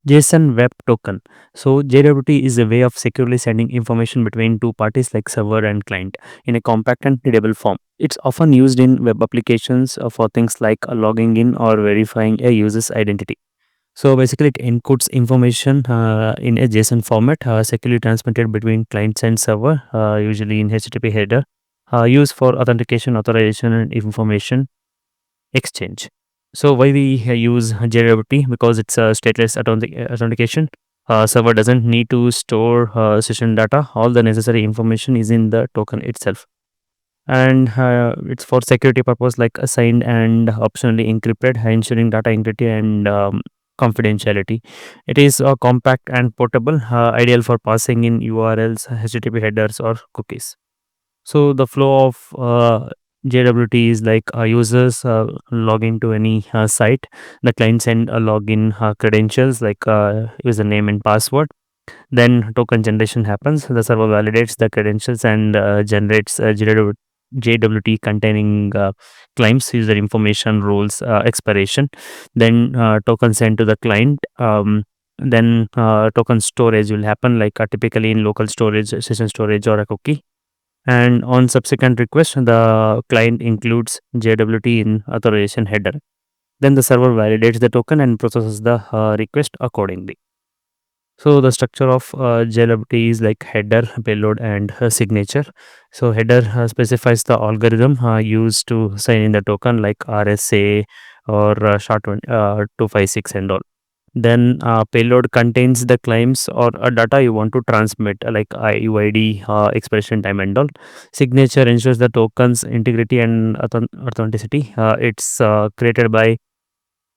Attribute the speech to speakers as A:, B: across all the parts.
A: JSON Web Token. So JWT is a way of securely sending information between two parties like server and client in a compact and readable form. It's often used in web applications for things like logging in or verifying a user's identity. So basically, it encodes information in a JSON format, securely transmitted between clients and server, usually in HTTP header, used for authentication, authorization, and information exchange. So why we use JWT? Because it's a stateless authentication. Server doesn't need to store session data. All the necessary information is in the token itself, and it's for security purpose like assigned and optionally encrypted, ensuring data integrity and confidentiality. It is compact and portable, ideal for passing in URLs, HTTP headers, or cookies. So the flow of JWT is like users log into any site. The client send a login credentials like username and password. Then token generation happens. The server validates the credentials and generates JWT containing claims, user information, rules, expiration. Then token sent to the client. Then token storage will happen like typically in local storage, session storage, or a cookie. And on subsequent request, the client includes JWT in authorization header. Then the server validates the token and processes the request accordingly. So the structure of JWT is like header, payload, and signature. So header specifies the algorithm used to sign in the token, like RSA or short one 256 and all. Then payload contains the claims or data you want to transmit, like UID, expression time, and all. Signature ensures the token's integrity and authenticity. It's created by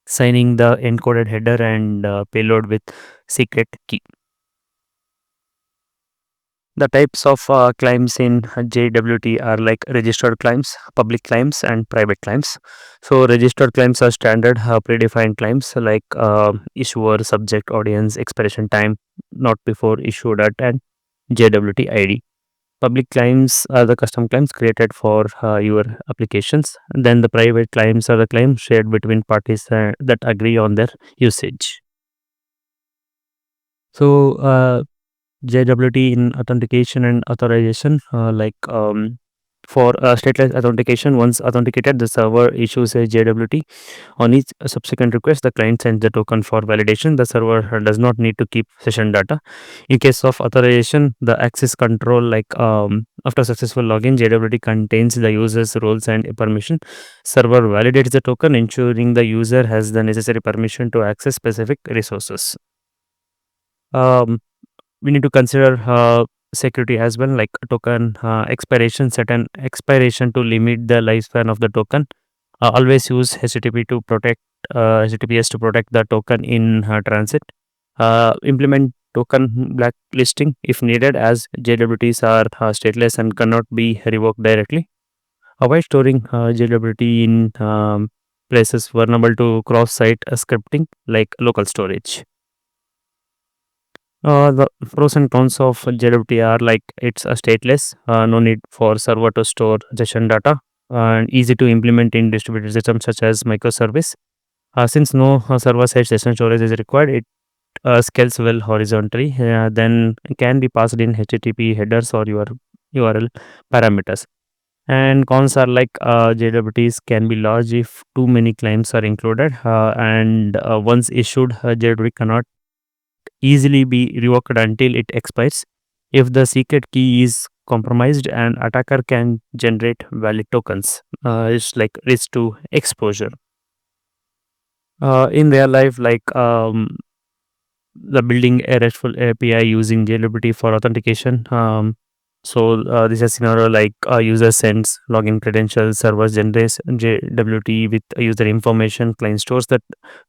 A: signing the encoded header and payload with secret key. The types of claims in JWT are like registered claims, public claims, and private claims. So, registered claims are standard predefined claims like issuer, subject, audience, expiration time, not before issued at, and JWT ID. Public claims are the custom claims created for your applications. Then the private claims are the claims shared between parties that agree on their usage. So, JWT in authentication and authorization, for stateless authentication, once authenticated, the server issues a JWT. On each subsequent request, the client sends the token for validation. The server does not need to keep session data. In case of authorization, the access control, after successful login, JWT contains the user's roles and permission. Server validates the token, ensuring the user has the necessary permission to access specific resources. Um, we need to consider security as well, like token expiration, set an expiration to limit the lifespan of the token. Always use HTTPS to protect the token in transit. Implement token blacklisting if needed, as JWTs are stateless and cannot be revoked directly. Avoid storing JWT in places vulnerable to cross-site scripting like local storage. The pros and cons of JWT are like it's a stateless, no need for server to store session data, and easy to implement in distributed systems such as microservice. Since no server-side session storage is required, it scales well horizontally. Then can be passed in HTTP headers or your URL parameters. And cons are like JWTs can be large if too many claims are included, and once issued, JWT cannot easily be revoked until it expires. If the secret key is compromised, an attacker can generate valid tokens. It's like risk to exposure. In real life, the building a RESTful API using JWT for authentication. This is a scenario like user sends login credentials, server generates JWT with user information, client stores that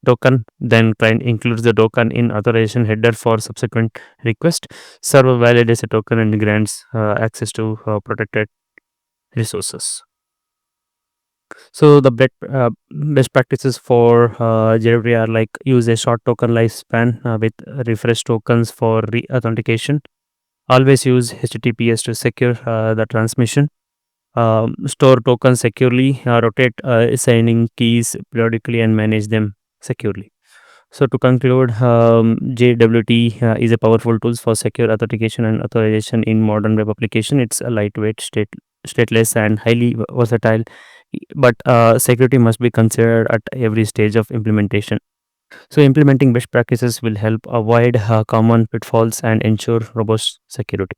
A: token, then client includes the token in authorization header for subsequent request. Server validates a token and grants access to protected resources. So the best practices for JWT are like use a short token lifespan with refresh tokens for re-authentication. Always use HTTPS to secure the transmission. Store tokens securely. Rotate assigning keys periodically and manage them securely. So to conclude, JWT is a powerful tool for secure authentication and authorization in modern web application. It's a lightweight, stateless, and highly versatile. But security must be considered at every stage of implementation. So implementing best practices will help avoid common pitfalls and ensure robust security.